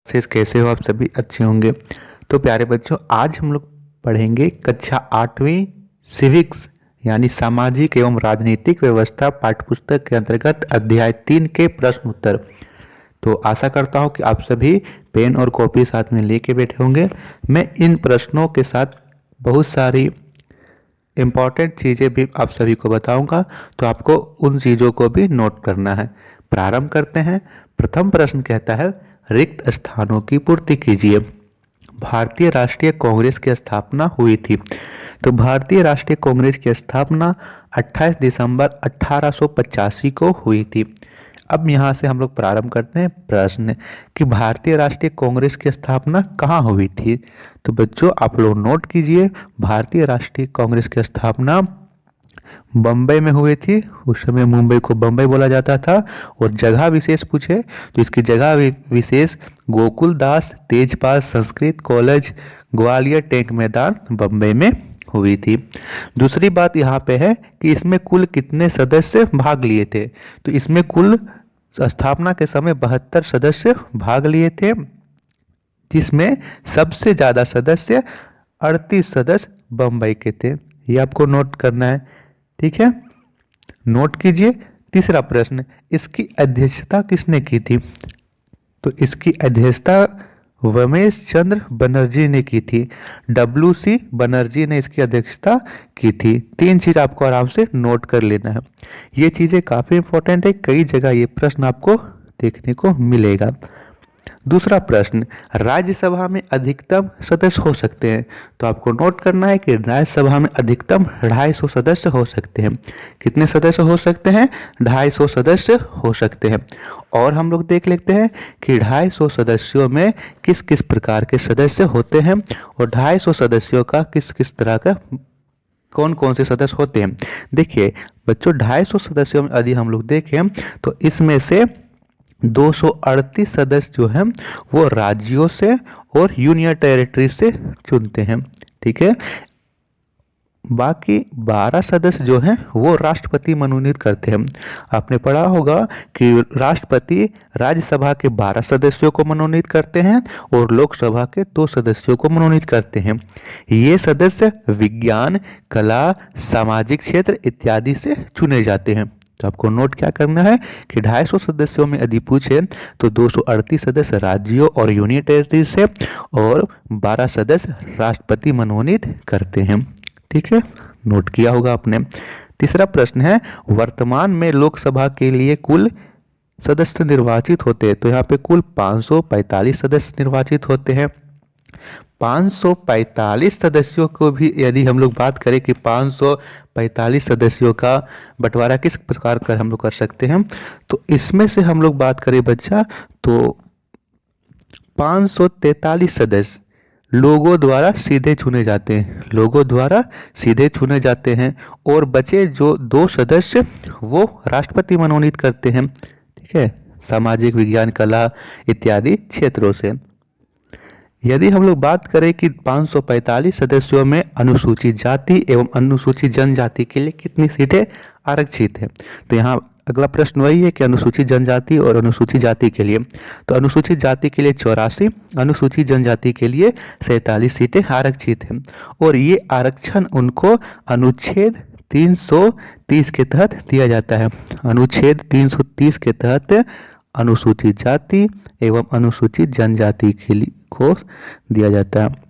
शेष कैसे हो आप सभी अच्छे होंगे। तो प्यारे बच्चों, आज हम लोग पढ़ेंगे कक्षा 8वीं सिविक्स यानी सामाजिक एवं राजनीतिक व्यवस्था पाठ्यपुस्तक के अंतर्गत अध्याय 3 के प्रश्न उत्तर। तो आशा करता हूँ कि आप सभी पेन और कॉपी साथ में लेके बैठे होंगे। मैं इन प्रश्नों के साथ बहुत सारी इम्पॉर्टेंट चीज़ें भी आप सभी को बताऊंगा, तो आपको उन चीज़ों को भी नोट करना है। प्रारंभ करते हैं। प्रथम प्रश्न कहता है, रिक्त स्थानों की पूर्ति कीजिए। भारतीय राष्ट्रीय कांग्रेस की स्थापना हुई थी। तो भारतीय राष्ट्रीय कांग्रेस की स्थापना 28 दिसंबर 1885 को हुई थी। अब यहाँ से हम लोग प्रारंभ करते हैं प्रश्न कि भारतीय राष्ट्रीय कांग्रेस की स्थापना कहाँ हुई थी। तो बच्चों आप लोग नोट कीजिए, भारतीय राष्ट्रीय कांग्रेस की स्थापना बम्बई में हुई थी। उस समय मुंबई को बम्बई बोला जाता था। और जगह विशेष पूछे तो इसकी जगह विशेष गोकुलदास तेजपाल संस्कृत कॉलेज, ग्वालियर टैंक मैदान, बम्बई में हुई थी। दूसरी बात यहाँ पे है कि इसमें कुल कितने सदस्य भाग लिए थे। तो इसमें कुल स्थापना के समय 72 सदस्य भाग लिए थे, जिसमें सबसे ज़्यादा सदस्य 38 सदस्य बम्बई के थे। ये आपको नोट करना है, ठीक है, नोट कीजिए। तीसरा प्रश्न, इसकी अध्यक्षता किसने की थी। तो इसकी अध्यक्षता रमेश चंद्र बनर्जी ने की थी। WC बनर्जी ने इसकी अध्यक्षता की थी। तीन चीज आपको आराम से नोट कर लेना है। ये चीजें काफी इंपॉर्टेंट है, कई जगह ये प्रश्न आपको देखने को मिलेगा। दूसरा प्रश्न, राज्यसभा में अधिकतम सदस्य हो सकते हैं। तो आपको नोट करना है कि राज्यसभा में अधिकतम 250 सदस्य हो सकते हैं। कितने सदस्य हो सकते हैं? 250 सदस्य हो सकते हैं। और हम लोग देख लेते हैं कि 250 सदस्यों में किस किस प्रकार के सदस्य होते हैं और 250 सदस्यों का किस किस तरह का कौन कौन से सदस्य होते हैं। देखिए बच्चों, 250 सदस्यों में यदि हम लोग देखें तो इसमें से 238 सदस्य जो हैं वो राज्यों से और यूनियन टेरिटरी से चुनते हैं, ठीक है। बाकी 12 सदस्य जो हैं वो राष्ट्रपति मनोनीत करते हैं। आपने पढ़ा होगा कि राष्ट्रपति राज्यसभा के 12 सदस्यों को मनोनीत करते हैं और लोकसभा के 2 सदस्यों को मनोनीत करते हैं। ये सदस्य विज्ञान, कला, सामाजिक क्षेत्र इत्यादि से चुने जाते हैं। तो आपको नोट क्या करना है कि 250 सदस्यों में यदि पूछे तो 238 सदस्य राज्यों और यूनियन टेरिटरी से और 12 सदस्य राष्ट्रपति मनोनीत करते हैं, ठीक है, नोट किया होगा आपने। तीसरा प्रश्न है, वर्तमान में लोकसभा के लिए कुल सदस्य निर्वाचित होते हैं। तो यहाँ पे कुल 545 सदस्य निर्वाचित होते हैं। 545 सदस्यों को भी यदि हम लोग बात करें कि 545 सदस्यों का बंटवारा किस प्रकार कर हम लोग कर सकते हैं, तो इसमें से हम लोग बात करें बच्चा तो 543 सदस्य लोगों द्वारा सीधे चुने जाते हैं, लोगों द्वारा सीधे चुने जाते हैं। और बचे जो 2 सदस्य वो राष्ट्रपति मनोनीत करते हैं, ठीक है, सामाजिक, विज्ञान, कला इत्यादि क्षेत्रों से। यदि हम लोग बात करें कि 545 सदस्यों में अनुसूचित जाति एवं अनुसूचित जनजाति के लिए कितनी सीटें आरक्षित है, तो यहाँ अगला प्रश्न वही है कि अनुसूचित जनजाति और अनुसूचित जाति के लिए। तो अनुसूचित जाति के लिए 84, अनुसूचित जनजाति के लिए 47 सीटें आरक्षित हैं। और ये आरक्षण उनको अनुच्छेद 330 के तहत दिया जाता है। अनुच्छेद 330 के तहत अनुसूचित जाति एवं अनुसूचित जनजाति के लिए को दिया जाता है।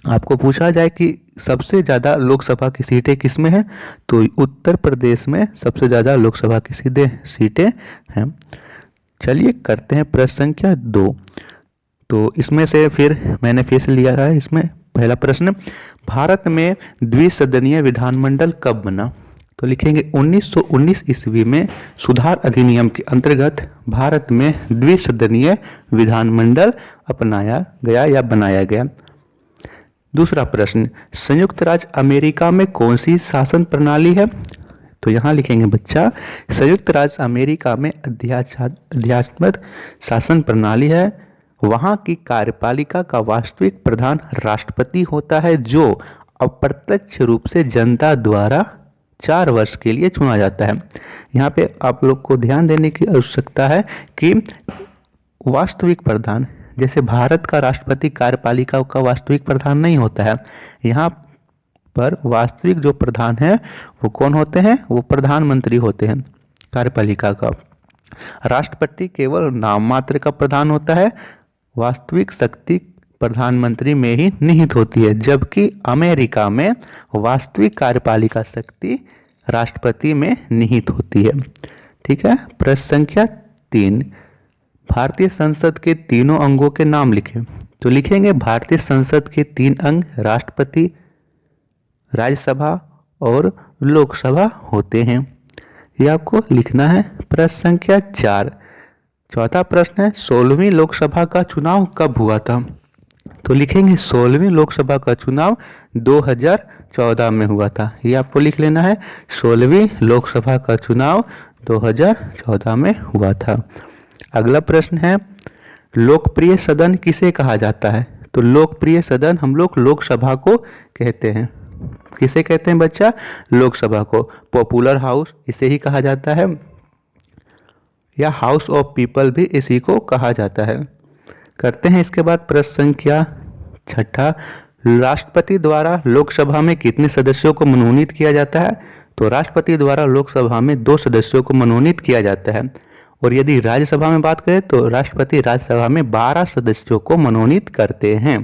आपको पूछा जाए कि सबसे ज़्यादा लोकसभा की सीटें किसमें हैं, तो उत्तर प्रदेश में सबसे ज़्यादा लोकसभा की सीटें हैं। चलिए करते हैं प्रश्न संख्या 2। तो इसमें से फिर मैंने फिर लिया है। इसमें पहला प्रश्न, भारत में द्विसदनीय विधानमंडल कब बना। तो लिखेंगे 1919 ईस्वी में सुधार अधिनियम के अंतर्गत भारत में द्विसदनीय विधानमंडल अपनाया गया या बनाया गया। दूसरा प्रश्न, संयुक्त राज्य अमेरिका में कौन सी शासन प्रणाली है। तो यहाँ लिखेंगे बच्चा, संयुक्त राज्य अमेरिका में अध्यात्मक शासन प्रणाली है। वहाँ की कार्यपालिका का वास्तविक प्रधान राष्ट्रपति होता है, जो अप्रत्यक्ष रूप से जनता द्वारा 4 वर्ष के लिए चुना जाता है। यहाँ पे आप लोग को ध्यान देने की आवश्यकता है कि वास्तविक प्रधान, जैसे भारत का राष्ट्रपति कार्यपालिका का वास्तविक प्रधान नहीं होता है, यहाँ पर वास्तविक जो प्रधान है वो कौन होते हैं, वो प्रधानमंत्री होते हैं कार्यपालिका का। राष्ट्रपति केवल नाम मात्र का प्रधान होता है, वास्तविक शक्ति प्रधानमंत्री में ही निहित होती है, जबकि अमेरिका में वास्तविक कार्यपालिका शक्ति राष्ट्रपति में निहित होती है। ठीक है। प्रश्न संख्या 3, भारतीय संसद के तीनों अंगों के नाम लिखें। तो लिखेंगे भारतीय संसद के 3 अंग राष्ट्रपति, राज्यसभा और लोकसभा होते हैं। ये आपको लिखना है। प्रश्न संख्या 4, चौथा प्रश्न है 16वीं लोकसभा का चुनाव कब हुआ था। तो लिखेंगे 16वीं लोकसभा का चुनाव 2014 में हुआ था। ये आपको लिख लेना है, 16वीं लोकसभा का चुनाव 2014 में हुआ था। अगला प्रश्न है लोकप्रिय सदन किसे कहा जाता है। तो लोकप्रिय सदन हम लोग लोकसभा को कहते हैं। किसे कहते हैं बच्चा, लोकसभा को। पॉपुलर हाउस इसे ही कहा जाता है, या हाउस ऑफ पीपल भी इसी को कहा जाता है। करते हैं इसके बाद प्रश्न संख्या 6, राष्ट्रपति द्वारा लोकसभा में कितने सदस्यों को मनोनीत किया जाता है। तो राष्ट्रपति द्वारा लोकसभा में 2 सदस्यों को मनोनीत किया जाता है। और यदि राज्यसभा में बात करें तो राष्ट्रपति राज्यसभा में 12 सदस्यों को मनोनीत करते हैं।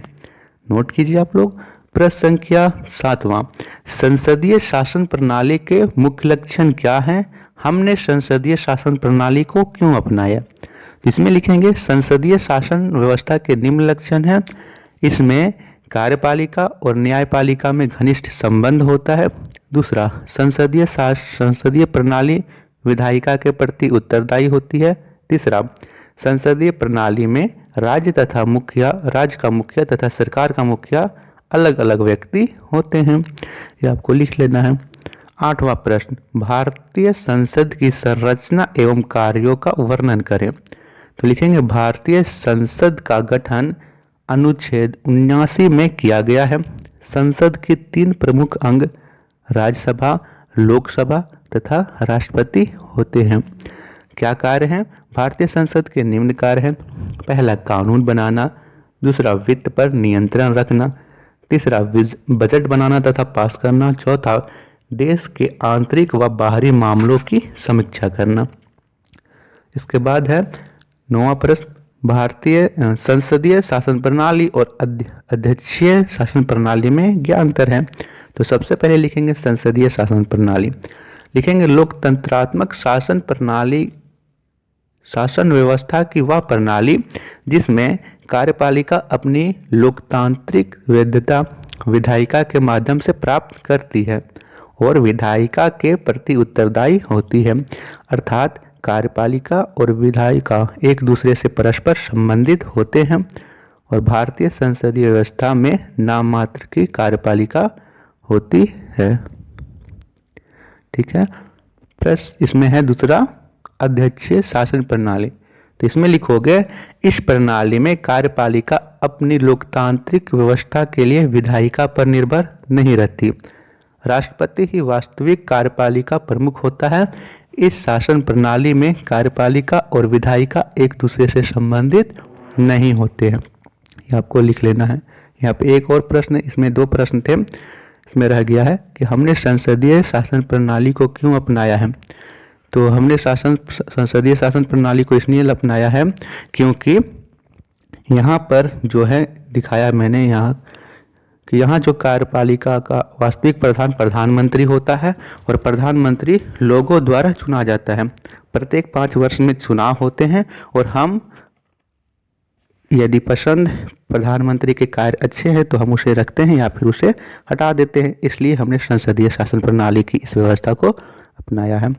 नोट कीजिए आप लोग। प्रश्न संख्या 7वां, संसदीय शासन प्रणाली के मुख्य लक्षण क्या हैं। हमने संसदीय शासन प्रणाली को क्यों अपनाया। इसमें लिखेंगे संसदीय शासन व्यवस्था के निम्न लक्षण हैं। इसमें कार्यपालिका और न्यायपालिका में घनिष्ठ संबंध होता है। दूसरा, संसदीय प्रणाली विधायिका के प्रति उत्तरदायी होती है। तीसरा, संसदीय प्रणाली में राज्य का मुखिया तथा सरकार का मुखिया अलग अलग व्यक्ति होते हैं। ये आपको लिख लेना है। 8वां प्रश्न, भारतीय संसद की संरचना एवं कार्यों का वर्णन करें। तो लिखेंगे भारतीय संसद का गठन अनुच्छेद 79 में किया गया है। संसद के 3 प्रमुख अंग राज्यसभा, लोकसभा तथा राष्ट्रपति होते हैं। क्या कार्य हैं, भारतीय संसद के निम्न कार्य हैं। पहला, कानून बनाना। दूसरा, वित्त पर नियंत्रण रखना। तीसरा, बजट बनाना तथा पास करना। चौथा, देश के आंतरिक व बाहरी मामलों की समीक्षा करना। इसके बाद है 9वां प्रश्न, भारतीय संसदीय शासन प्रणाली और अध्यक्षीय शासन प्रणाली में क्या अंतर है। तो सबसे पहले लिखेंगे संसदीय शासन प्रणाली। लिखेंगे लोकतंत्रात्मक शासन प्रणाली शासन व्यवस्था की वह प्रणाली जिसमें कार्यपालिका अपनी लोकतांत्रिक वैधता विधायिका के माध्यम से प्राप्त करती है और विधायिका के प्रति उत्तरदायी होती है। अर्थात कार्यपालिका और विधायिका एक दूसरे से परस्पर संबंधित होते हैं और भारतीय संसदीय व्यवस्था में नाम मात्र की कार्यपालिका होती है। ठीक है। प्लस इसमें है दूसरा, अध्यक्षीय शासन प्रणाली। तो इसमें लिखोगे इस प्रणाली में कार्यपालिका अपनी लोकतांत्रिक व्यवस्था के लिए विधायिका पर निर्भर नहीं रहती। राष्ट्रपति ही वास्तविक कार्यपालिका प्रमुख होता है। इस शासन प्रणाली में कार्यपालिका और विधायिका एक दूसरे से संबंधित नहीं होते हैं। ये आपको लिख लेना है। यहाँ पे एक और प्रश्न, इसमें 2 प्रश्न थे, इसमें रह गया है कि हमने संसदीय शासन प्रणाली को क्यों अपनाया है। तो हमने संसदीय शासन प्रणाली को इसलिए अपनाया है क्योंकि यहाँ पर जो है दिखाया मैंने यहाँ कि यहाँ जो कार्यपालिका का वास्तविक प्रधान प्रधानमंत्री होता है और प्रधानमंत्री लोगों द्वारा चुना जाता है। प्रत्येक 5 वर्ष में चुनाव होते हैं और हम यदि पसंद प्रधानमंत्री के कार्य अच्छे हैं तो हम उसे रखते हैं या फिर उसे हटा देते हैं। इसलिए हमने संसदीय शासन प्रणाली की इस व्यवस्था को अपनाया है।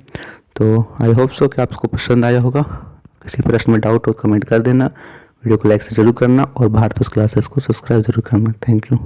तो आई होप सो कि आपको पसंद आया होगा। किसी प्रश्न में डाउट हो कमेंट कर देना, वीडियो को लाइक से जरूर करना और भारत क्लासेस को सब्सक्राइब जरूर करना। Thank you.